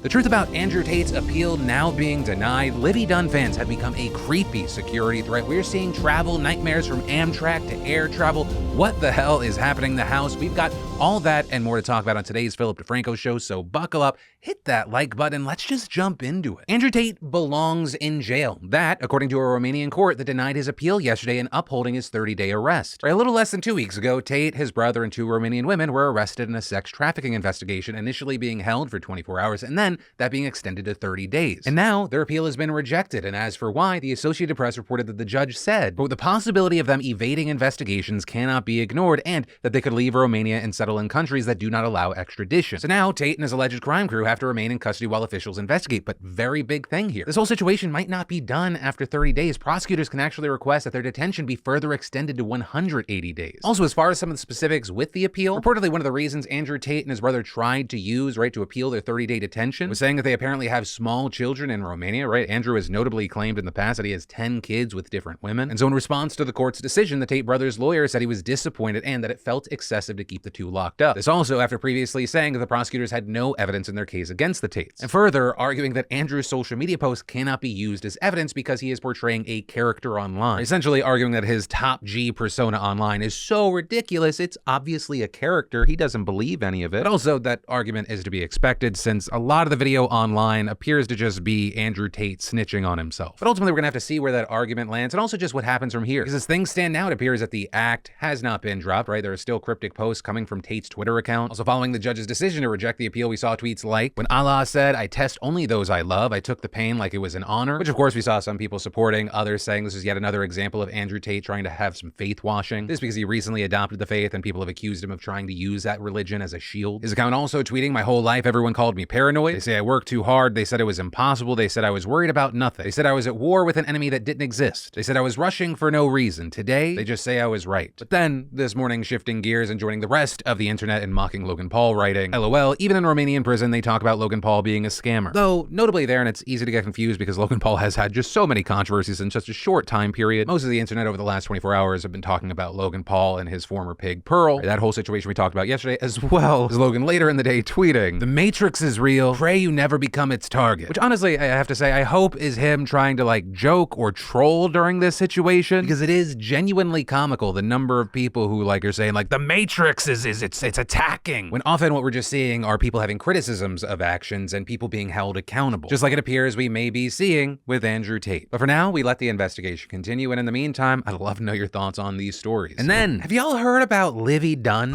The truth about Andrew Tate's appeal now being denied, Livvy Dunne fans have become a creepy security threat. We're seeing travel nightmares from Amtrak to air travel. What the hell is happening in the house? We've got all that and more to talk about on today's DeFranco show, so buckle up, hit that like button, let's just jump into it. Andrew Tate belongs in jail. That, according to a Romanian court that denied his appeal yesterday in upholding his 30-day arrest. A little less than 2 weeks ago, Tate, his brother, and 2 Romanian women were arrested in a sex trafficking investigation, initially being held for 24 hours and then that being extended to 30 days. And now their appeal has been rejected, and as for why, the Associated Press reported that the judge said, quote, the possibility of them evading investigations cannot be ignored and that they could leave Romania and settle in countries that do not allow extradition. So now Tate and his alleged crime crew have to remain in custody while officials investigate, but very big thing here. This whole situation might not be done after 30 days. Prosecutors can actually request that their detention be further extended to 180 days. Also, as far as some of the specifics with the appeal, reportedly one of the reasons Andrew Tate and his brother tried to use, to appeal their 30-day detention was saying that they apparently have small children in Romania, Andrew has notably claimed in the past that he has 10 kids with different women. And so in response to the court's decision, the Tate brothers' lawyer said he was disappointed and that it felt excessive to keep the two locked up. This also after previously saying that the prosecutors had no evidence in their case against the Tates. And further, arguing that Andrew's social media posts cannot be used as evidence because he is portraying a character online. Essentially arguing that his top G persona online is so ridiculous, it's obviously a character, he doesn't believe any of it. But also that argument is to be expected since a lot of the video online appears to just be Andrew Tate snitching on himself. But ultimately we're gonna have to see where that argument lands and also just what happens from here. Because as things stand now, it appears that the act has not been dropped, There are still cryptic posts coming from Tate's Twitter account. Also following the judge's decision to reject the appeal, we saw tweets like, when Allah said, I test only those I love, I took the pain like it was an honor, which of course we saw some people supporting, others saying this is yet another example of Andrew Tate trying to have some faith washing. This because he recently adopted the faith and people have accused him of trying to use that religion as a shield. His account also tweeting, my whole life everyone called me paranoid. They say I worked too hard. They said it was impossible. They said I was worried about nothing. They said I was at war with an enemy that didn't exist. They said I was rushing for no reason. Today, they just say I was right. But then, this morning shifting gears and joining the rest of the internet and mocking Logan Paul, writing, LOL, even in Romanian prison, they talk about Logan Paul being a scammer. Though, notably there, and it's easy to get confused because Logan Paul has had just so many controversies in such a short time period. Most of the internet over the last 24 hours have been talking about Logan Paul and his former pig Pearl. That whole situation we talked about yesterday, as well as Logan later in the day tweeting, the Matrix is real, pray you never become its target. Which honestly, I have to say, I hope is him trying to joke or troll during this situation, because it is genuinely comical the number of people who are saying the Matrix it's attacking, when often what we're just seeing are people having criticisms of actions and people being held accountable, just like it appears we may be seeing with Andrew Tate. But for now, we let the investigation continue, and in the meantime, I'd love to know your thoughts on these stories. And then, have y'all heard about Livvy Dunne?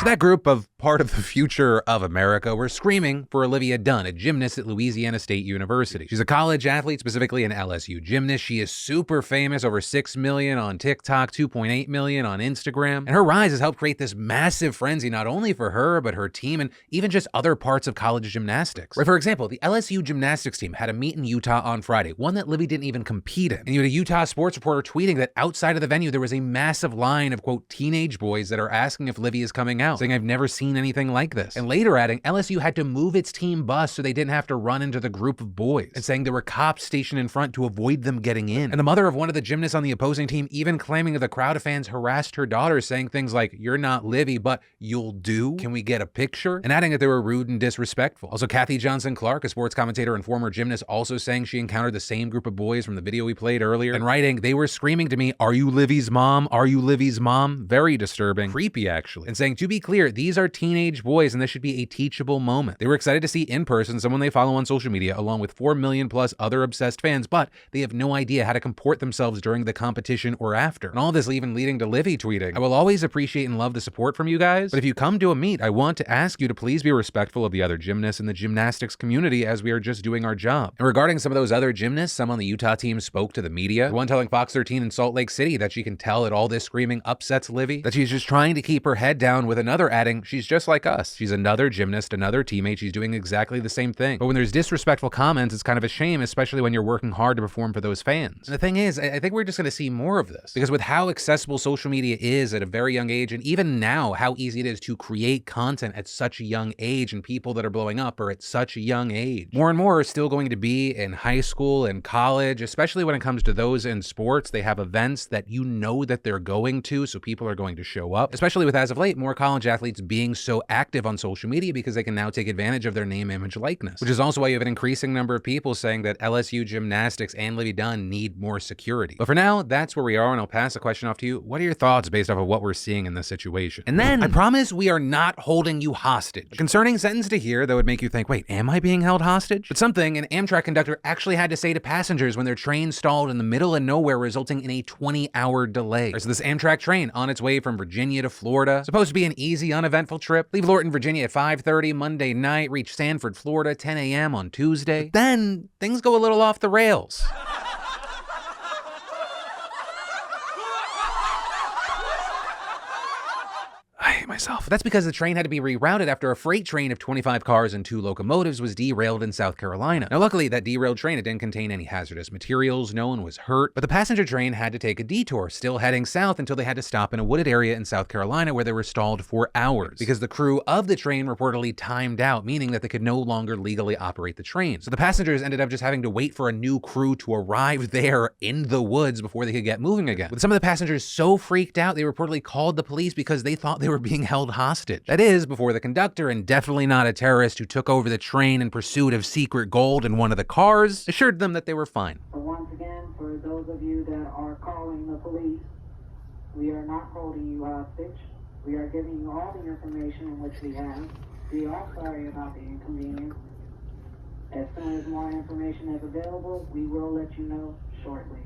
That group of part of the future of America were screaming for Olivia Dunne, a gymnast at Louisiana State University. She's a college athlete, specifically an LSU gymnast. She is super famous, over 6 million on TikTok, 2.8 million on Instagram. And her rise has helped create this massive frenzy, not only for her, but her team and even just other parts of college gymnastics. For example, the LSU gymnastics team had a meet in Utah on Friday, one that Livvy didn't even compete in. And you had a Utah sports reporter tweeting that outside of the venue, there was a massive line of, quote, teenage boys that are asking if Livvy is coming out, saying I've never seen anything like this. And later adding, LSU had to move its team bus so they didn't have to run into the group of boys, and saying there were cops stationed in front to avoid them getting in. And the mother of one of the gymnasts on the opposing team even claiming that the crowd of fans harassed her daughter, saying things like, you're not Livvy, but you'll do? Can we get a picture? And adding that they were rude and disrespectful. Also, Kathy Johnson-Clark, a sports commentator and former gymnast, also saying she encountered the same group of boys from the video we played earlier, and writing, they were screaming to me, are you Livvy's mom? Are you Livvy's mom? Very disturbing. Creepy, actually. And saying, to be clear, these are teenage boys and this should be a teachable moment. They were excited to see in person someone they follow on social media along with 4 million plus other obsessed fans, but they have no idea how to comport themselves during the competition or after. And all this even leading to Livvy tweeting, I will always appreciate and love the support from you guys, but if you come to a meet, I want to ask you to please be respectful of the other gymnasts in the gymnastics community as we are just doing our job. And regarding some of those other gymnasts, some on the Utah team spoke to the media, one telling Fox 13 in Salt Lake City that she can tell that all this screaming upsets Livvy, that she's just trying to keep her head down, with another adding, she's She's just like us. She's another gymnast, another teammate. She's doing exactly the same thing. But when there's disrespectful comments, it's kind of a shame, especially when you're working hard to perform for those fans. And the thing is, I think we're just going to see more of this, because with how accessible social media is at a very young age, and even now how easy it is to create content at such a young age, and people that are blowing up are at such a young age, more and more are still going to be in high school and college, especially when it comes to those in sports. They have events that you know that they're going to, so people are going to show up, especially with, as of late, more college athletes being so active on social media because they can now take advantage of their name, image, likeness, which is also why you have an increasing number of people saying that LSU Gymnastics and Livvy Dunne need more security. But for now, that's where we are, and I'll pass the question off to you. What are your thoughts based off of what we're seeing in this situation? And then, I promise we are not holding you hostage. A concerning sentence to hear that would make you think, wait, am I being held hostage? But something an Amtrak conductor actually had to say to passengers when their train stalled in the middle of nowhere, resulting in a 20-hour delay. So this Amtrak train on its way from Virginia to Florida, supposed to be an easy, uneventful trip, leave Lorton, Virginia at 5:30 Monday night, reach Sanford, Florida 10 a.m. on Tuesday. But then things go a little off the rails. Myself. But that's because the train had to be rerouted after a freight train of 25 cars and 2 locomotives was derailed in South Carolina. Now, luckily, that derailed train, it didn't contain any hazardous materials, no one was hurt, but the passenger train had to take a detour, still heading south until they had to stop in a wooded area in South Carolina where they were stalled for hours because the crew of the train reportedly timed out, meaning that they could no longer legally operate the train. So the passengers ended up just having to wait for a new crew to arrive there in the woods before they could get moving again. With some of the passengers so freaked out, they reportedly called the police because they thought they were being held hostage. That is, before the conductor, and definitely not a terrorist who took over the train in pursuit of secret gold in one of the cars, assured them that they were fine. So once again, for those of you that are calling the police, we are not holding you hostage. We are giving you all the information which we have. We are sorry about the inconvenience. As soon as more information is available, we will let you know shortly.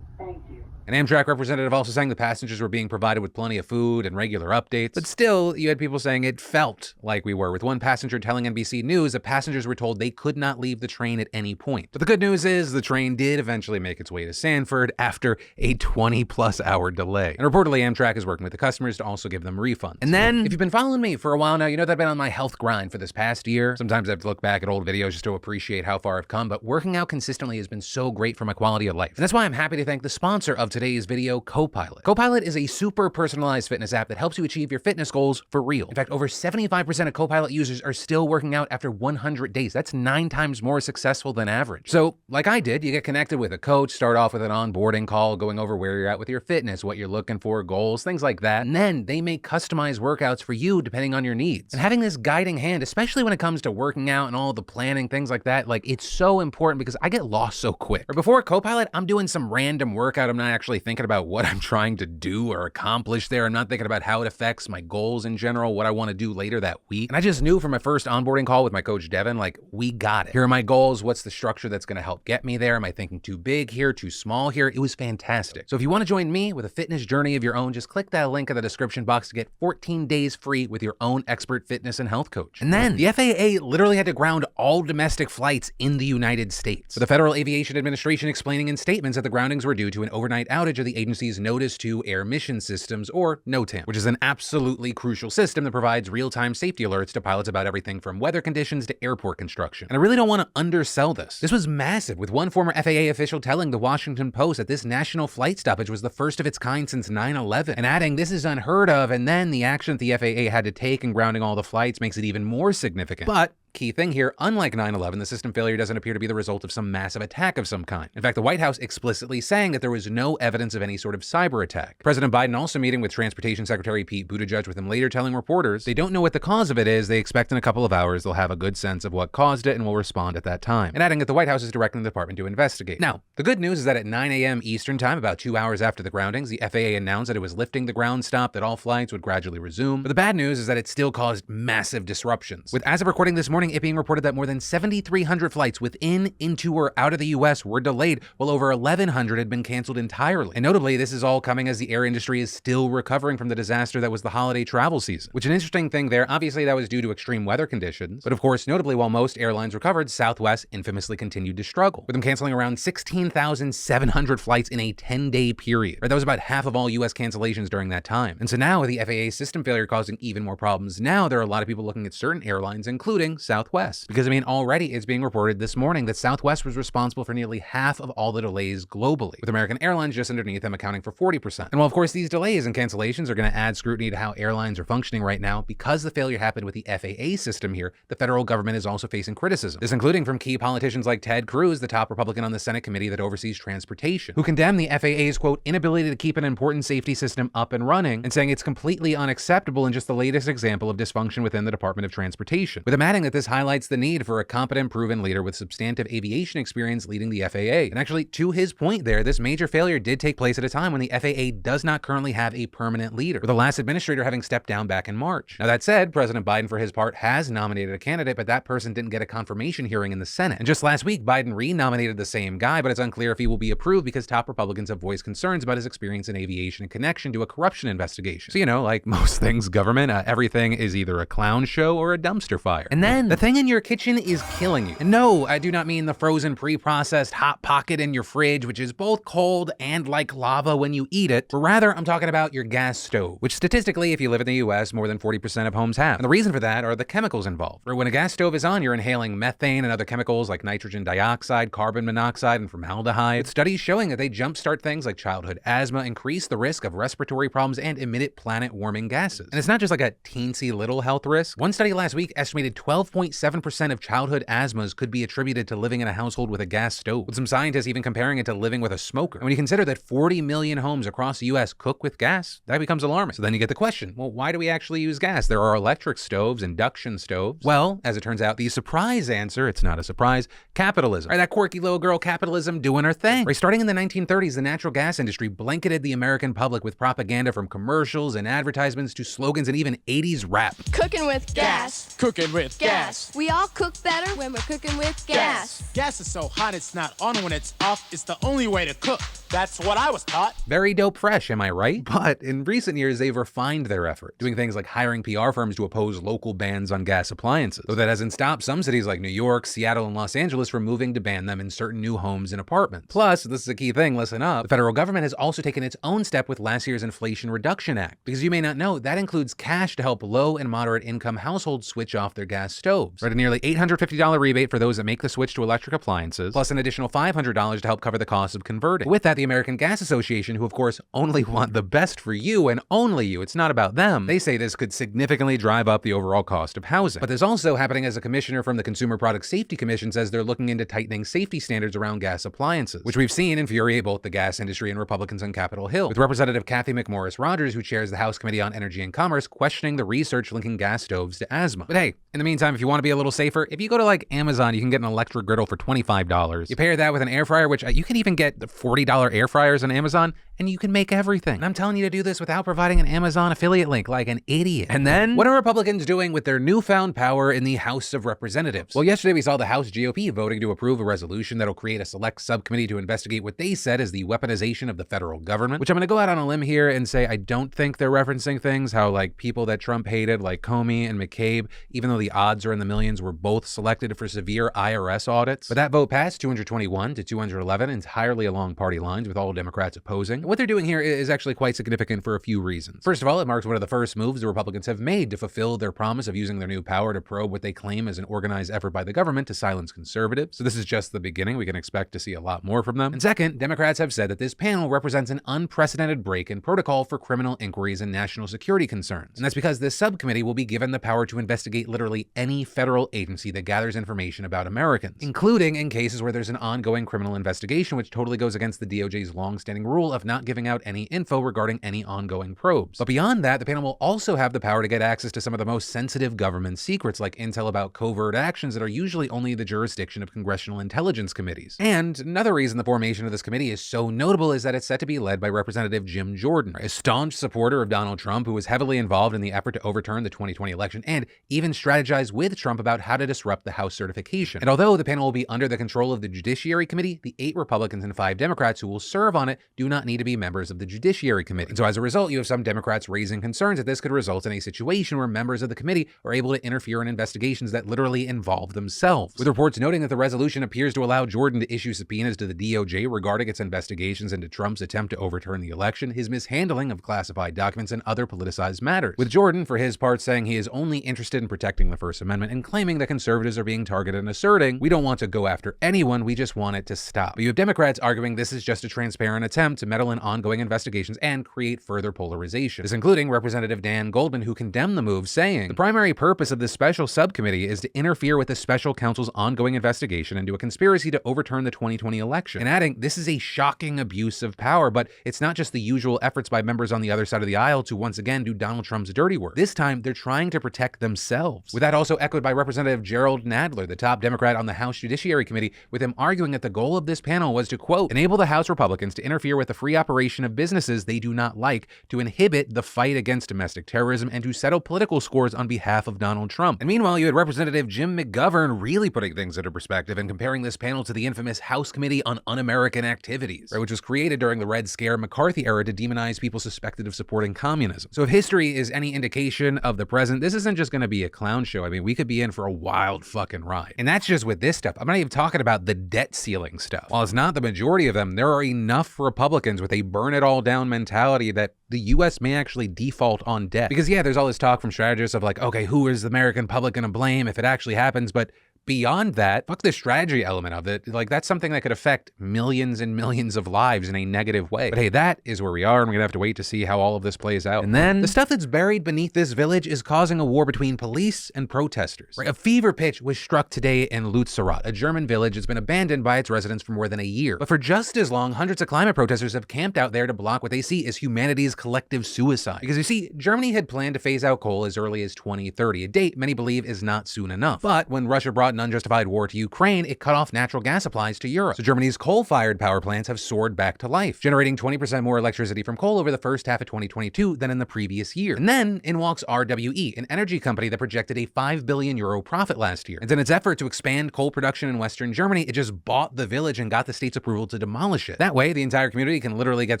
Thank you. An Amtrak representative also saying the passengers were being provided with plenty of food and regular updates. But still, you had people saying it felt like we were, with one passenger telling NBC News that passengers were told they could not leave the train at any point. But the good news is the train did eventually make its way to Sanford after a 20-plus hour delay. And reportedly, Amtrak is working with the customers to also give them refunds. And then, if you've been following me for a while now, you know that I've been on my health grind for this past year. Sometimes I have to look back at old videos just to appreciate how far I've come, but working out consistently has been so great for my quality of life. And that's why I'm happy to thank the sponsor of today's video, CoPilot. CoPilot is a super personalized fitness app that helps you achieve your fitness goals for real. In fact, over 75% of CoPilot users are still working out after 100 days. That's 9 times more successful than average. So, like I did, you get connected with a coach, start off with an onboarding call, going over where you're at with your fitness, what you're looking for, goals, things like that. And then they make customized workouts for you depending on your needs. And having this guiding hand, especially when it comes to working out and all the planning, things like that, like it's so important because I get lost so quick. Or before CoPilot, I'm doing some random workout. I'm not actually thinking about what I'm trying to do or accomplish there. I'm not thinking about how it affects my goals in general, what I want to do later that week. And I just knew from my first onboarding call with my coach, Devin, like, we got it. Here are my goals. What's the structure that's going to help get me there? Am I thinking too big here, too small here? It was fantastic. So if you want to join me with a fitness journey of your own, just click that link in the description box to get 14 days free with your own expert fitness and health coach. And then the FAA literally had to ground all domestic flights in the United States, with the Federal Aviation Administration explaining in statements that the groundings were due to an overnight outage of the agency's Notice to Air Mission Systems, or NOTAM, which is an absolutely crucial system that provides real-time safety alerts to pilots about everything from weather conditions to airport construction. And I really don't want to undersell this. This was massive, with one former FAA official telling the Washington Post that this national flight stoppage was the first of its kind since 9/11, and adding, this is unheard of, and then the action that the FAA had to take in grounding all the flights makes it even more significant. But key thing here, unlike 9/11, the system failure doesn't appear to be the result of some massive attack of some kind. In fact, the White House explicitly saying that there was no evidence of any sort of cyber attack. President Biden also meeting with Transportation Secretary Pete Buttigieg, with him later telling reporters they don't know what the cause of it is. They expect in a couple of hours they'll have a good sense of what caused it and will respond at that time. And adding that the White House is directing the department to investigate. Now, the good news is that at 9 a.m. Eastern time, about 2 hours after the groundings, the FAA announced that it was lifting the ground stop, that all flights would gradually resume. But the bad news is that it still caused massive disruptions. With, as of recording this morning, morning, it being reported that more than 7,300 flights within, into, or out of the US were delayed, while over 1,100 had been canceled entirely. And notably, this is all coming as the air industry is still recovering from the disaster that was the holiday travel season. Which, an interesting thing there, obviously that was due to extreme weather conditions, but of course, notably, while most airlines recovered, Southwest infamously continued to struggle, with them canceling around 16,700 flights in a 10-day period. Right, that was about half of all US cancellations during that time. And so now, with the FAA system failure causing even more problems, now there are a lot of people looking at certain airlines, including Southwest. Because, I mean, already it's being reported this morning that Southwest was responsible for nearly half of all the delays globally, with American Airlines just underneath them accounting for 40%. And while, of course, these delays and cancellations are going to add scrutiny to how airlines are functioning right now, because the failure happened with the FAA system here, the federal government is also facing criticism. This including from key politicians like Ted Cruz, the top Republican on the Senate committee that oversees transportation, who condemned the FAA's, quote, inability to keep an important safety system up and running, and saying it's completely unacceptable and just the latest example of dysfunction within the Department of Transportation, with him adding that this highlights the need for a competent, proven leader with substantive aviation experience leading the FAA. And actually, to his point there, this major failure did take place at a time when the FAA does not currently have a permanent leader, with the last administrator having stepped down back in March. Now that said, President Biden, for his part, has nominated a candidate, but that person didn't get a confirmation hearing in the Senate. And just last week, Biden re-nominated the same guy, but it's unclear if he will be approved because top Republicans have voiced concerns about his experience in aviation and connection to a corruption investigation. So, you know, like most things government, everything is either a clown show or a dumpster fire. And then the thing in your kitchen is killing you. And no, I do not mean the frozen pre-processed hot pocket in your fridge, which is both cold and like lava when you eat it, but rather I'm talking about your gas stove, which statistically, if you live in the US, more than 40% of homes have. And the reason for that are the chemicals involved. When a gas stove is on, you're inhaling methane and other chemicals like nitrogen dioxide, carbon monoxide, and formaldehyde, with studies showing that they jumpstart things like childhood asthma, increase the risk of respiratory problems, and emit planet-warming gases. And it's not just like a teensy little health risk. One study last week estimated 12.7% of childhood asthmas could be attributed to living in a household with a gas stove, with some scientists even comparing it to living with a smoker. And when you consider that 40 million homes across the US cook with gas, that becomes alarming. So then you get the question, well, why do we actually use gas? There are electric stoves, induction stoves. Well, as it turns out, the surprise answer, it's not a surprise, capitalism. Right, that quirky little girl capitalism doing her thing. Right, starting in the 1930s, the natural gas industry blanketed the American public with propaganda from commercials and advertisements to slogans and even 80s rap. Cooking with gas. Cooking with Gas. We all cook better when we're cooking with gas. Gas is so hot it's not on when it's off. It's the only way to cook. That's what I was taught. Very dope fresh, am I right? But in recent years, they've refined their effort, doing things like hiring PR firms to oppose local bans on gas appliances, though that hasn't stopped some cities like New York, Seattle, and Los Angeles from moving to ban them in certain new homes and apartments. Plus, this is a key thing, listen up, the federal government has also taken its own step with last year's Inflation Reduction Act, because you may not know, that includes cash to help low and moderate income households switch off their gas stoves. Right, a nearly $850 rebate for those that make the switch to electric appliances, plus an additional $500 to help cover the cost of converting. With that, the American Gas Association, who of course only want the best for you and only you, it's not about them, they say this could significantly drive up the overall cost of housing. But there's also happening as a commissioner from the Consumer Product Safety Commission says they're looking into tightening safety standards around gas appliances, which we've seen infuriate both the gas industry and Republicans on Capitol Hill, with Representative Kathy McMorris Rodgers, who chairs the House Committee on Energy and Commerce, questioning the research linking gas stoves to asthma. But hey, in the meantime, if you want to be a little safer, if you go to like Amazon, you can get an electric griddle for $25. You pair that with an air fryer, which you can even get the $40 air fryers on Amazon, and you can make everything. And I'm telling you to do this without providing an Amazon affiliate link like an idiot. And then, what are Republicans doing with their newfound power in the House of Representatives? Well, yesterday we saw the House GOP voting to approve a resolution that'll create a select subcommittee to investigate what they said is the weaponization of the federal government, which I'm going to go out on a limb here and say I don't think they're referencing things how like people that Trump hated like Comey and McCabe, even though the odds are in the millions, were both selected for severe IRS audits. But that vote passed 221 to 211 entirely along party lines, with all Democrats opposing. What they're doing here is actually quite significant for a few reasons. First of all, it marks one of the first moves the Republicans have made to fulfill their promise of using their new power to probe what they claim is an organized effort by the government to silence conservatives. So this is just the beginning. We can expect to see a lot more from them. And second, Democrats have said that this panel represents an unprecedented break in protocol for criminal inquiries and national security concerns. And that's because this subcommittee will be given the power to investigate literally any federal agency that gathers information about Americans, including in cases where there's an ongoing criminal investigation, which totally goes against the DOJ's long-standing rule of not giving out any info regarding any ongoing probes. But beyond that, the panel will also have the power to get access to some of the most sensitive government secrets, like intel about covert actions that are usually only the jurisdiction of congressional intelligence committees. And another reason the formation of this committee is so notable is that it's set to be led by Representative Jim Jordan, a staunch supporter of Donald Trump who was heavily involved in the effort to overturn the 2020 election and even strategized with with Trump about how to disrupt the House certification. And although the panel will be under the control of the Judiciary Committee, the 8 Republicans and 5 Democrats who will serve on it do not need to be members of the Judiciary Committee. And so as a result, you have some Democrats raising concerns that this could result in a situation where members of the committee are able to interfere in investigations that literally involve themselves. With reports noting that the resolution appears to allow Jordan to issue subpoenas to the DOJ regarding its investigations into Trump's attempt to overturn the election, his mishandling of classified documents, and other politicized matters. With Jordan, for his part, saying he is only interested in protecting the First Amendment and claiming that conservatives are being targeted and asserting, we don't want to go after anyone, we just want it to stop. But you have Democrats arguing this is just a transparent attempt to meddle in ongoing investigations and create further polarization. This including Representative Dan Goldman, who condemned the move, saying, the primary purpose of this special subcommittee is to interfere with the special counsel's ongoing investigation into a conspiracy to overturn the 2020 election. And adding, this is a shocking abuse of power, but it's not just the usual efforts by members on the other side of the aisle to once again do Donald Trump's dirty work. This time, they're trying to protect themselves. With that also echoed by Representative Gerald Nadler, the top Democrat on the House Judiciary Committee, with him arguing that the goal of this panel was to, quote, enable the House Republicans to interfere with the free operation of businesses they do not like, to inhibit the fight against domestic terrorism, and to settle political scores on behalf of Donald Trump. And meanwhile, you had Representative Jim McGovern really putting things into perspective and comparing this panel to the infamous House Committee on Un-American Activities, right, which was created during the Red Scare McCarthy era to demonize people suspected of supporting communism. So if history is any indication of the present, this isn't just going to be a clown show. I mean, we could be in for a wild fucking ride. And that's just with this stuff. I'm not even talking about the debt ceiling stuff. While it's not the majority of them, there are enough Republicans with a burn it all down mentality that the US may actually default on debt. Because yeah, there's all this talk from strategists of like, okay, who is the American public going to blame if it actually happens? But beyond that, fuck the strategy element of it. Like, that's something that could affect millions and millions of lives in a negative way. But hey, that is where we are, and we're gonna have to wait to see how all of this plays out. And then the stuff that's buried beneath this village is causing a war between police and protesters. Right? A fever pitch was struck today in Lützerath, a German village that's been abandoned by its residents for more than a year. But for just as long, hundreds of climate protesters have camped out there to block what they see as humanity's collective suicide. Because you see, Germany had planned to phase out coal as early as 2030, a date many believe is not soon enough. But when Russia brought an unjustified war to Ukraine, it cut off natural gas supplies to Europe. So Germany's coal-fired power plants have soared back to life, generating 20% more electricity from coal over the first half of 2022 than in the previous year. And then in walks RWE, an energy company that projected a €5 billion profit last year. And in its effort to expand coal production in Western Germany, it just bought the village and got the state's approval to demolish it. That way, the entire community can literally get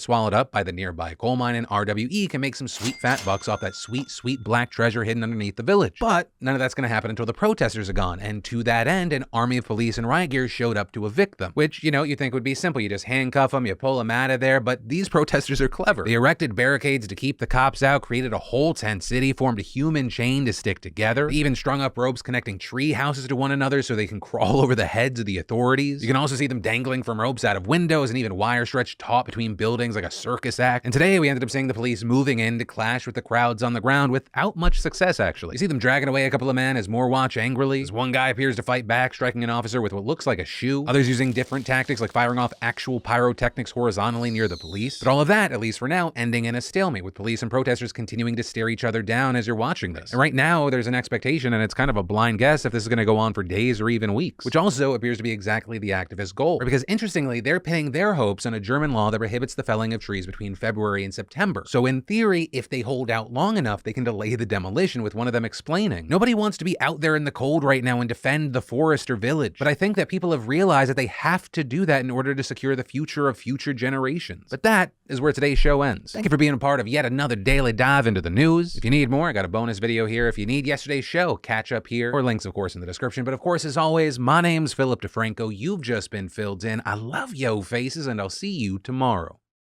swallowed up by the nearby coal mine, and RWE can make some sweet fat bucks off that sweet, sweet black treasure hidden underneath the village. But none of that's going to happen until the protesters are gone, and to that end, an army of police in riot gear showed up to evict them, which, you know, you think would be simple. You just handcuff them, you pull them out of there, but these protesters are clever. They erected barricades to keep the cops out, created a whole tent city, formed a human chain to stick together. They even strung up ropes connecting tree houses to one another so they can crawl over the heads of the authorities. You can also see them dangling from ropes out of windows and even wire stretched taut between buildings like a circus act. And today we ended up seeing the police moving in to clash with the crowds on the ground without much success, actually. You see them dragging away a couple of men as more watch angrily, as one guy appears to fight back, striking an officer with what looks like a shoe. Others using different tactics like firing off actual pyrotechnics horizontally near the police. But all of that, at least for now, ending in a stalemate, with police and protesters continuing to stare each other down as you're watching this. And right now, there's an expectation, and it's kind of a blind guess if this is going to go on for days or even weeks, which also appears to be exactly the activists' goal. Because interestingly, they're pinning their hopes on a German law that prohibits the felling of trees between February and September. So in theory, if they hold out long enough, they can delay the demolition, with one of them explaining, nobody wants to be out there in the cold right now and defend the forest or village. But I think that people have realized that they have to do that in order to secure the future of future generations. But that is where today's show ends. Thank you for being a part of yet another daily dive into the news. If you need more, I got a bonus video here. If you need yesterday's show, catch up here, or links, of course, in the description. But of course, as always, my name's Philip DeFranco. You've just been filled in. I love yo faces, and I'll see you tomorrow.